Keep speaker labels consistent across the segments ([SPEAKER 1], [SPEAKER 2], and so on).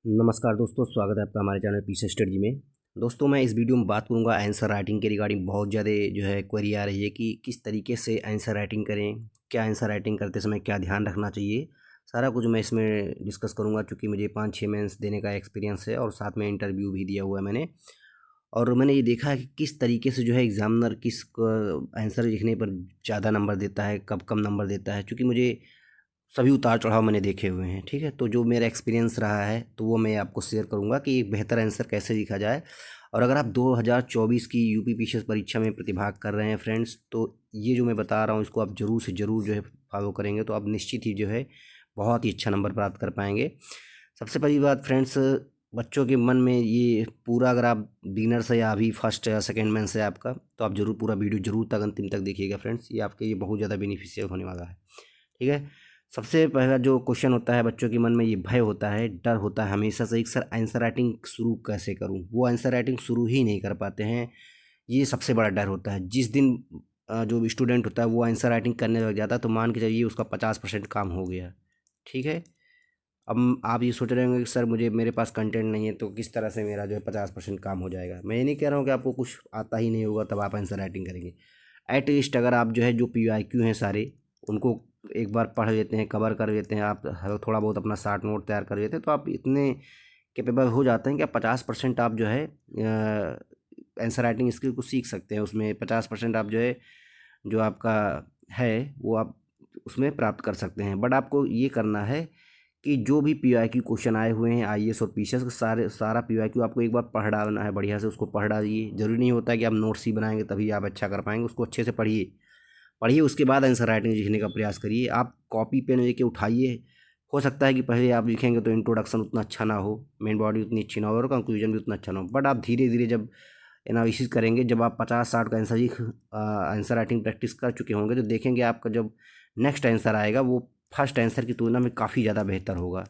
[SPEAKER 1] नमस्कार दोस्तों, स्वागत है आपका हमारे चैनल पीछे स्टडी में। दोस्तों, मैं इस वीडियो में बात करूंगा आंसर राइटिंग के रिगार्डिंग। बहुत ज़्यादा जो है क्वेरी आ रही है कि किस तरीके से आंसर राइटिंग करें, क्या आंसर राइटिंग करते समय क्या ध्यान रखना चाहिए। सारा कुछ मैं इसमें डिस्कस करूंगा, क्योंकि मुझे 5-6 मेंस देने का एक्सपीरियंस है और साथ में इंटरव्यू भी दिया हुआ है मैंने। और मैंने ये देखा है कि किस तरीके से जो है एग्जामिनर किस आंसर लिखने पर ज़्यादा नंबर देता है, कब कम नंबर देता है। क्योंकि मुझे सभी उतार चढ़ाव मैंने देखे हुए हैं, ठीक है। तो जो मेरा एक्सपीरियंस रहा है तो वो मैं आपको शेयर करूंगा कि एक बेहतर आंसर कैसे लिखा जाए। और अगर आप 2024 की यूपी पीसीएस परीक्षा में प्रतिभाग कर रहे हैं फ्रेंड्स, तो ये जो मैं बता रहा हूँ इसको आप ज़रूर से ज़रूर जो है फॉलो करेंगे तो आप निश्चित ही जो है बहुत ही अच्छा नंबर प्राप्त कर पाएंगे। सबसे पहली बात फ्रेंड्स, बच्चों के मन में ये पूरा, अगर आप बिगिनर से या अभी फर्स्ट या सेकेंड मैन से आपका, तो आप ज़रूर पूरा वीडियो ज़रूर तक अंतिम तक देखिएगा फ्रेंड्स। ये आपके लिए बहुत ज़्यादा बेनिफिशियल होने वाला है, ठीक है। सबसे पहला जो क्वेश्चन होता है बच्चों के मन में, ये भय होता है, डर होता है हमेशा से कि सर आंसर राइटिंग शुरू कैसे करूं। वो आंसर राइटिंग शुरू ही नहीं कर पाते हैं। ये सबसे बड़ा डर होता है। जिस दिन जो स्टूडेंट होता है वो आंसर राइटिंग करने लग जाता है, तो मान के चलिए उसका 50% काम हो गया, ठीक है। अब आप ये सोच रहे होंगे कि सर मुझे, मेरे पास कंटेंट नहीं है तो किस तरह से मेरा जो है 50% काम हो जाएगा। मैं ये नहीं कह रहा हूँ कि आपको कुछ आता ही नहीं होगा तब आप आंसर राइटिंग करेंगे। एट लीस्ट अगर आप जो है जो PYQ हैं सारे, उनको एक बार पढ़ लेते हैं, कवर कर लेते हैं, आप थोड़ा बहुत अपना शार्ट नोट तैयार कर लेते हैं, तो आप इतने कैपेबल हो जाते हैं कि 50% आप जो है आंसर राइटिंग स्किल को सीख सकते हैं। उसमें 50% आप जो है, जो आपका है वो आप उसमें प्राप्त कर सकते हैं। बट आपको ये करना है कि जो भी PYQ क्वेश्चन आए हुए हैं IAS और पीसीएस के, सारा PYQ आपको एक बार पढ़ डालना है, बढ़िया से उसको पढ़ डालिए। ज़रूरी नहीं होता है कि आप नोट्स ही बनाएंगे तभी आप अच्छा कर पाएंगे। उसको अच्छे से पढ़िए, उसके बाद आंसर राइटिंग लिखने का प्रयास करिए। आप कॉपी पेन लेके उठाइए। हो सकता है कि पहले आप लिखेंगे तो इंट्रोडक्शन उतना अच्छा ना हो, मेन बॉडी उतनी अच्छी ना हो और कंक्लूजन भी उतना अच्छा ना हो। बट आप धीरे धीरे जब एनालिसिस करेंगे, जब आप 50-60 का आंसर राइटिंग प्रैक्टिस कर चुके होंगे, तो देखेंगे आपका जब नेक्स्ट आंसर आएगा वो फर्स्ट आंसर की तुलना में काफ़ी ज़्यादा बेहतर होगा,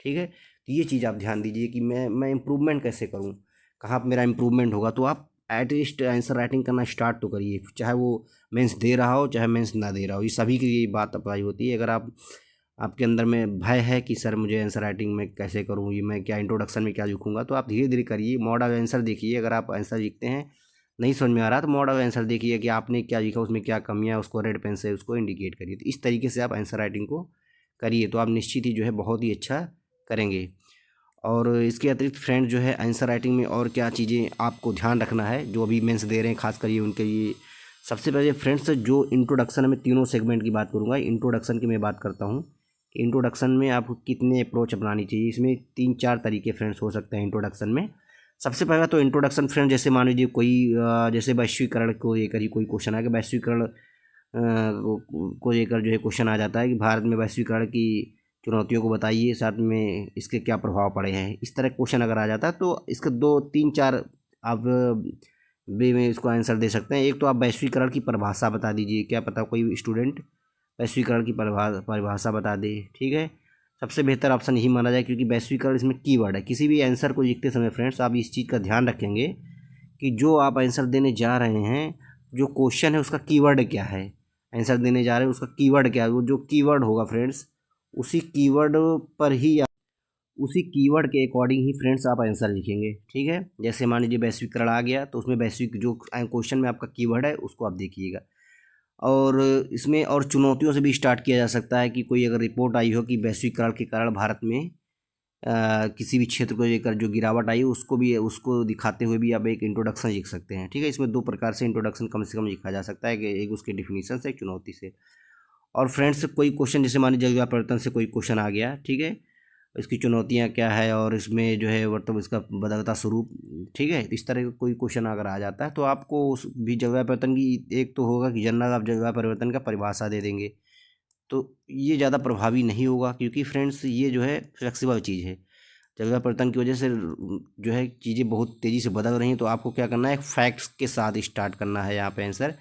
[SPEAKER 1] ठीक है। तो ये चीज़ आप ध्यान दीजिए कि मैं इम्प्रूवमेंट कैसे करूँ, कहाँ पर मेरा इम्प्रूवमेंट होगा। तो आप एटलीस्ट आंसर राइटिंग करना स्टार्ट तो करिए, चाहे वो मेंस दे रहा हो चाहे मेंस ना दे रहा हो। ये सभी के लिए बात अप्लाई होती है। अगर आप, आपके अंदर में भय है कि सर मुझे आंसर राइटिंग में कैसे करूँ, ये मैं क्या इंट्रोडक्शन में क्या लिखूंगा, तो आप धीरे धीरे करिए। मॉडल आंसर देखिए। अगर आप आंसर लिखते हैं नहीं समझ में आ रहा तो मॉडल आंसर देखिए कि आपने क्या लिखा, उसमें क्या कमियां, उसको रेड पेन से उसको इंडिकेट करिए। तो इस तरीके से आप आंसर राइटिंग को करिए तो आप निश्चित ही जो है बहुत ही अच्छा करेंगे। और इसके अतिरिक्त फ्रेंड जो है आंसर राइटिंग में और क्या चीज़ें आपको ध्यान रखना है, जो अभी मेंस दे रहे हैं खास कर ये उनके लिए। सबसे पहले फ्रेंड्स, जो इंट्रोडक्शन में तीनों सेगमेंट की बात करूँगा। इंट्रोडक्शन की मैं बात करता हूँ कि इंट्रोडक्शन में आपको कितने अप्रोच अपनानी चाहिए। इसमें 3-4 तरीके फ्रेंड्स हो सकते हैं इंट्रोडक्शन में। सबसे पहला तो इंट्रोडक्शन फ्रेंड, जैसे मान लीजिए कोई जैसे वैश्वीकरण को लेकर ही कोई क्वेश्चन आएगा। वैश्वीकरण को लेकर जो है क्वेश्चन आ जाता है कि भारत में वैश्वीकरण की चुनौतियों को बताइए, साथ में इसके क्या प्रभाव पड़े हैं। इस तरह क्वेश्चन अगर आ जाता है तो इसके 2-3-4 आप वे में इसको आंसर दे सकते हैं। एक तो आप वैश्वीकरण की परिभाषा बता दीजिए, क्या पता कोई स्टूडेंट वैश्वीकरण की परिभाषा बता दे, ठीक है। सबसे बेहतर ऑप्शन यही माना जाए, क्योंकि वैश्वीकरण इसमें कीवर्ड है। किसी भी आंसर को लिखते समय फ्रेंड्स आप इस चीज़ का ध्यान रखेंगे कि जो आप आंसर देने जा रहे हैं, जो क्वेश्चन है उसका कीवर्ड क्या है। आंसर देने जा रहे हैं उसका कीवर्ड क्या है, वो जो कीवर्ड होगा फ्रेंड्स, उसी कीवर्ड पर ही, उसी कीवर्ड के अकॉर्डिंग ही फ्रेंड्स आप आंसर लिखेंगे, ठीक है। जैसे मान लीजिए वैश्वीकरण आ गया तो उसमें वैश्विक जो क्वेश्चन में आपका कीवर्ड है उसको आप देखिएगा। और इसमें और चुनौतियों से भी स्टार्ट किया जा सकता है कि कोई अगर रिपोर्ट आई हो कि वैश्वीकरण के कारण भारत में किसी भी क्षेत्र को लेकर जो गिरावट आई, उसको भी, उसको दिखाते हुए भी आप एक इंट्रोडक्शन लिख सकते हैं, ठीक है। इसमें 2 प्रकार से इंट्रोडक्शन कम से कम लिखा जा सकता है कि एक उसके डिफिनीशन से, एक चुनौती से। और फ्रेंड्स कोई क्वेश्चन, जैसे मान लीजिए जलवायु परिवर्तन से कोई क्वेश्चन आ गया, ठीक है, इसकी चुनौतियाँ क्या है और इसमें जो है मतलब इसका बदलता स्वरूप, ठीक है। इस तरह का कोई क्वेश्चन अगर आ जाता है तो आपको उस भी जलवायु परिवर्तन की, एक तो होगा कि जनरल आप जलवायु परिवर्तन का परिभाषा दे देंगे, तो ये ज़्यादा प्रभावी नहीं होगा, क्योंकि फ्रेंड्स ये जो है फ्लेक्सिबल चीज़ है। जलवायु परिवर्तन की वजह से जो है चीज़ें बहुत तेज़ी से बदल रही हैं, तो आपको क्या करना है, फैक्ट्स के साथ स्टार्ट करना है यहाँ पे आंसर।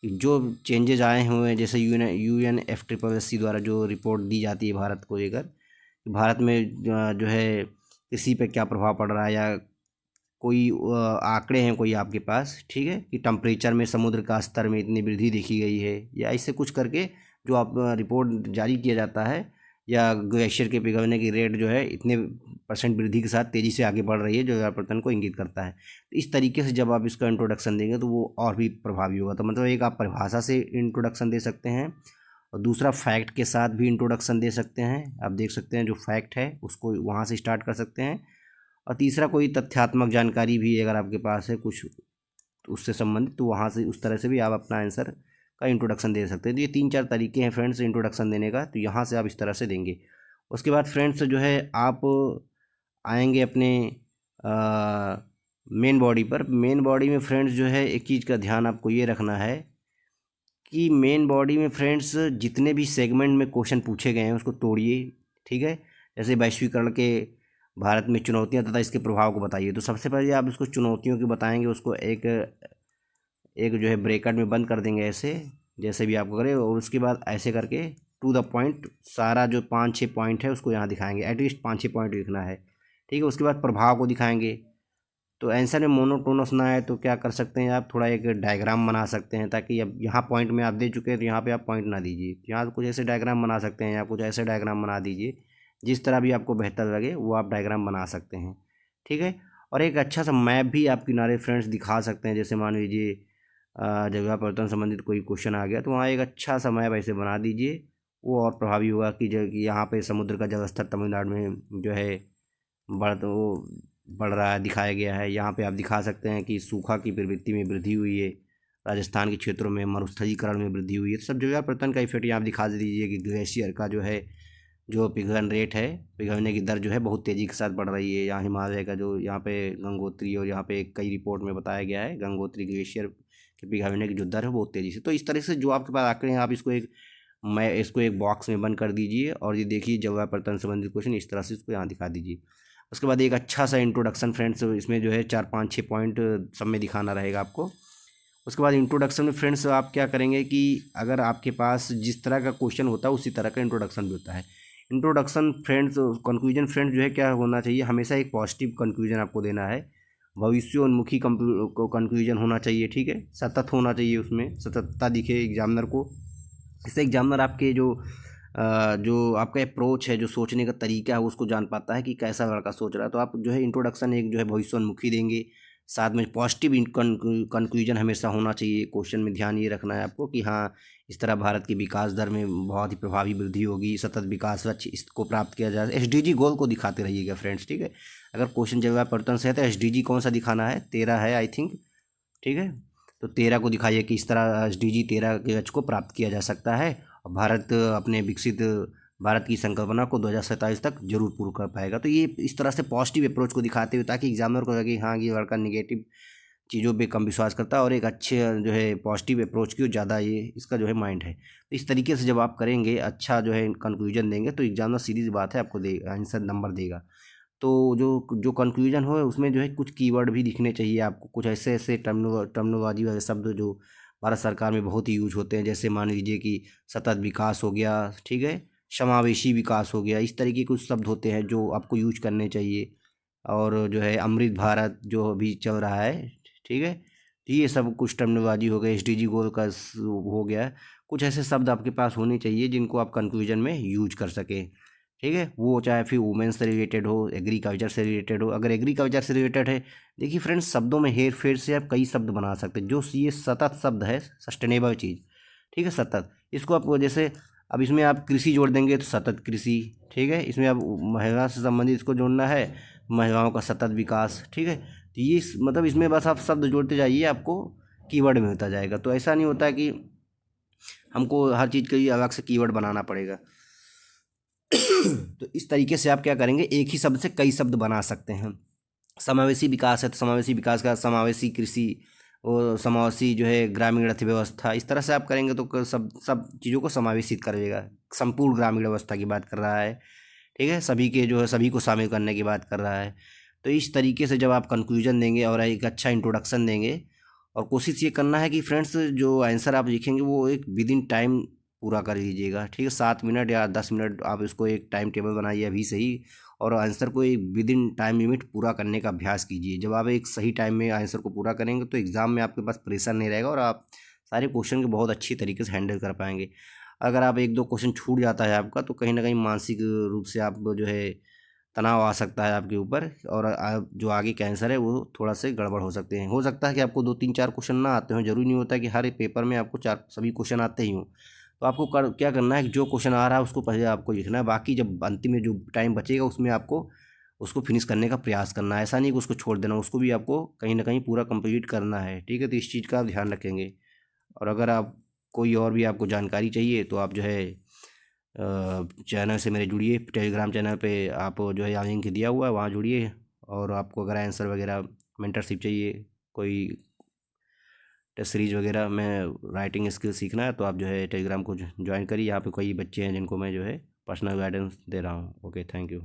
[SPEAKER 1] जो चेंजेज आए हुए हैं, जैसे UNFCCC द्वारा जो रिपोर्ट दी जाती है भारत को लेकर, भारत में जो है कृषि पे क्या प्रभाव पड़ रहा है, या कोई आंकड़े हैं कोई आपके पास, ठीक है, कि टेम्परेचर में समुद्र का स्तर में इतनी वृद्धि देखी गई है, या इससे कुछ करके जो आप रिपोर्ट जारी किया जाता है, या ग्लेशियर के पिघलने की रेट जो है इतने % वृद्धि के साथ तेज़ी से आगे बढ़ रही है, जो जलवायु परिवर्तन को इंगित करता है। तो इस तरीके से जब आप इसका इंट्रोडक्शन देंगे तो वो और भी प्रभावी होगा। तो मतलब एक आप परिभाषा से इंट्रोडक्शन दे सकते हैं और दूसरा फैक्ट के साथ भी इंट्रोडक्शन दे सकते हैं। आप देख सकते हैं जो फैक्ट है उसको वहाँ से स्टार्ट कर सकते हैं, और तीसरा कोई तथ्यात्मक जानकारी भी अगर आपके पास है कुछ उससे संबंधित, तो वहाँ से उस तरह से भी आप अपना आंसर का इंट्रोडक्शन दे सकते हैं। तो ये 3-4 तरीके हैं फ्रेंड्स इंट्रोडक्शन देने का, तो यहाँ से आप इस तरह से देंगे। उसके बाद फ्रेंड्स जो है आप आएंगे अपने मेन बॉडी पर। मेन बॉडी में फ्रेंड्स जो है एक चीज़ का ध्यान आपको ये रखना है कि मेन बॉडी में फ्रेंड्स जितने भी सेगमेंट में क्वेश्चन पूछे गए हैं उसको तोड़िए, ठीक है। जैसे वैश्वीकरण के भारत में चुनौतियां तथा इसके प्रभाव को बताइए, तो सबसे पहले आप इसको चुनौतियों की बताएंगे, उसको एक एक जो है ब्रैकेट में बंद कर देंगे ऐसे, जैसे भी आपको करें, और उसके बाद ऐसे करके टू द पॉइंट सारा जो 5-6 पॉइंट है उसको यहाँ दिखाएंगे, एटलीस्ट 5-6 पॉइंट लिखना है, ठीक है। उसके बाद प्रभाव को दिखाएंगे। तो आंसर में मोनोटोनस ना है तो क्या कर सकते हैं आप, थोड़ा एक डायग्राम बना सकते हैं, ताकि अब यहाँ पॉइंट में आप दे चुके हैं तो यहाँ पे आप पॉइंट ना दीजिए, यहाँ कुछ ऐसे डायग्राम बना सकते हैं या कुछ ऐसे डायग्राम बना दीजिए, जिस तरह भी आपको बेहतर लगे वो आप डायग्राम बना सकते हैं, ठीक है। और एक अच्छा सा मैप भी आप किनारे फ्रेंड्स दिखा सकते हैं। जैसे मान लीजिए जलवायु परिवर्तन संबंधित कोई क्वेश्चन आ गया तो वहाँ एक अच्छा सा मैप ऐसे बना दीजिए, वो और प्रभावी होगा कि जो कि यहाँ पे समुद्र का जलस्तर तमिलनाडु में जो है बढ़ रहा है, दिखाया गया है। यहाँ पे आप दिखा सकते हैं कि सूखा की प्रवृत्ति में वृद्धि हुई है, राजस्थान के क्षेत्रों में मरुस्थलीकरण में वृद्धि हुई है। सब जलवायु परिवर्तन का इफेक्ट यहाँ दिखा दीजिए कि ग्लेशियर का जो है जो पिघलन रेट है, पिघलने की दर जो है बहुत तेज़ी के साथ बढ़ रही है। यहाँ हिमालय का जो यहाँ पे गंगोत्री, और यहाँ पे कई रिपोर्ट में बताया गया है गंगोत्री ग्लेशियर के पिघलने की जो दर है बहुत तेज़ी से। तो इस तरह से जो आपके पास आंकड़े हैं आप इसको एक बॉक्स में बंद कर दीजिए, और ये देखिए जलवायु परिवर्तन संबंधित क्वेश्चन इस तरह से इसको यहाँ दिखा दीजिए। उसके बाद एक अच्छा सा इंट्रोडक्शन फ्रेंड्स, इसमें जो है 4-5-6 पॉइंट सब में दिखाना रहेगा आपको। उसके बाद इंट्रोडक्शन में फ्रेंड्स आप क्या करेंगे कि अगर आपके पास जिस तरह का क्वेश्चन होता है उसी तरह का इंट्रोडक्शन भी होता है। इंट्रोडक्शन फ्रेंड्स, कंक्लूजन फ्रेंड्स जो है क्या होना चाहिए, हमेशा एक पॉजिटिव कंक्लूजन आपको देना है, भविष्योन्मुखी कंक्लूजन होना चाहिए, ठीक है। सतत होना चाहिए, उसमें सततता दिखे एग्जामिनर को। इससे एग्जामिनर आपके जो आपका अप्रोच है, जो सोचने का तरीका है, उसको जान पाता है कि कैसा लड़का सोच रहा है। तो आप जो है इंट्रोडक्शन एक जो है भविष्योन्मुखी देंगे, साथ में पॉजिटिव कंक्लूजन हमेशा होना चाहिए। क्वेश्चन में ध्यान ये रखना है आपको कि हाँ इस तरह भारत की विकास दर में बहुत ही प्रभावी वृद्धि होगी, सतत विकास लक्ष्य इसको प्राप्त किया जाए। SDG गोल को दिखाते रहिएगा फ्रेंड्स, ठीक है। अगर क्वेश्चन जलवायु परिवर्तन से है तो SDG कौन सा दिखाना है, 13 है आई थिंक, ठीक है। तो 13 को दिखाइए कि इस तरह SDG 13 के लक्ष्य को प्राप्त किया जा सकता है, और भारत अपने विकसित भारत की संकल्पना को 2047 तक जरूर पूरा कर पाएगा। तो ये इस तरह से पॉजिटिव अप्रोच को दिखाते हुए, ताकि एग्जामिनर को लगे हाँ ये लड़का निगेटिव चीज़ों पे कम विश्वास करता है और एक अच्छे जो है पॉजिटिव अप्रोच की ज़्यादा ये इसका जो है माइंड है। तो इस तरीके से जब आप करेंगे, अच्छा जो है कंक्लूजन देंगे, तो एग्जामिनर सीधी बात है आपको देगा आंसर नंबर देगा। तो जो जो कंक्लूजन हो उसमें जो है कुछ कीवर्ड भी दिखने चाहिए आपको, कुछ ऐसे ऐसे टर्मिनोलॉजी वाले शब्द जो भारत सरकार में बहुत ही यूज होते हैं। जैसे मान लीजिए कि सतत विकास हो गया, ठीक है, समावेशी विकास हो गया, इस तरीके के कुछ शब्द होते हैं जो आपको यूज करने चाहिए। और जो है अमृत भारत जो अभी चल रहा है, ठीक है, तो ये सब कुछ टर्मिनोलॉजी हो गए। SDG गोल का हो गया, कुछ ऐसे शब्द आपके पास होने चाहिए जिनको आप कंक्लूजन में यूज कर सकें, ठीक है। वो चाहे फिर वुमेन्स से रिलेटेड हो, एग्रीकल्चर से रिलेटेड हो। अगर एग्रीकल्चर से रिलेटेड है, देखिए फ्रेंड्स शब्दों में हेर फेर से आप कई शब्द बना सकते हैं। जो ये सतत शब्द है, सस्टेनेबल चीज़, ठीक है, सतत, इसको आप जैसे अब इसमें आप कृषि जोड़ देंगे तो सतत कृषि, ठीक है। इसमें अब महिला से संबंधित इसको जोड़ना है, महिलाओं का सतत विकास, ठीक है। तो ये मतलब इसमें बस आप शब्द जोड़ते जाइए, आपको कीवर्ड में होता जाएगा। तो ऐसा नहीं होता कि हमको हर चीज़ के लिए अलग से कीवर्ड बनाना पड़ेगा। तो इस तरीके से आप क्या करेंगे, एक ही शब्द से कई शब्द बना सकते हैं। समावेशी विकास है तो समावेशी विकास का समावेशी कृषि, और समावेशी जो है ग्रामीण अर्थव्यवस्था, इस तरह से आप करेंगे तो सब चीज़ों को समावेशित करेगा। संपूर्ण ग्रामीण व्यवस्था की बात कर रहा है, ठीक है, सभी के जो है सभी को शामिल करने की बात कर रहा है। तो इस तरीके से जब आप कंक्लूजन देंगे और एक अच्छा इंट्रोडक्शन देंगे, और कोशिश ये करना है कि फ्रेंड्स जो आंसर आप लिखेंगे वो एक विद इन टाइम पूरा कर लीजिएगा, ठीक है। 7 मिनट या 10 मिनट आप इसको एक टाइम टेबल बनाइए अभी से ही, और आंसर को एक विद इन टाइम लिमिट पूरा करने का अभ्यास कीजिए। जब आप एक सही टाइम में आंसर को पूरा करेंगे तो एग्ज़ाम में आपके पास प्रेशर नहीं रहेगा और आप सारे क्वेश्चन को बहुत अच्छी तरीके से हैंडल कर पाएंगे। अगर आप 1-2 क्वेश्चन छूट जाता है आपका तो कहीं न कहीं मानसिक रूप से आप जो है तनाव आ सकता है आपके ऊपर, और जो आगे के आंसर है वो थोड़ा से गड़बड़ हो सकते हैं। हो सकता है कि आपको 2-3-4 क्वेश्चन ना आते हों, ज़रूरी नहीं होता कि हर एक पेपर में आपको 4 सभी क्वेश्चन आते ही हों। तो आपको क्या करना है कि जो क्वेश्चन आ रहा है उसको पहले आपको लिखना है, बाकी जब अंतिम में जो टाइम बचेगा उसमें आपको उसको फिनिश करने का प्रयास करना है। ऐसा नहीं कि उसको छोड़ देना, उसको भी आपको कहीं न कहीं पूरा कंप्लीट करना है, ठीक है? तो इस चीज़ का आप ध्यान रखेंगे। और अगर आप कोई और भी आपको जानकारी चाहिए तो आप जो है चैनल से मेरे जुड़िए, टेलीग्राम चैनल पे आप जो है यहाँ लिंक दिया हुआ है वहाँ जुड़िए। और आपको अगर आंसर वगैरह मेंटरशिप चाहिए, कोई टेस्ट सीरीज वगैरह में राइटिंग स्किल सीखना है तो आप जो है टेलीग्राम को ज्वाइन करिए। यहाँ पे कई बच्चे हैं जिनको मैं जो है पर्सनल गाइडेंस दे रहा हूँ। Okay, thank you.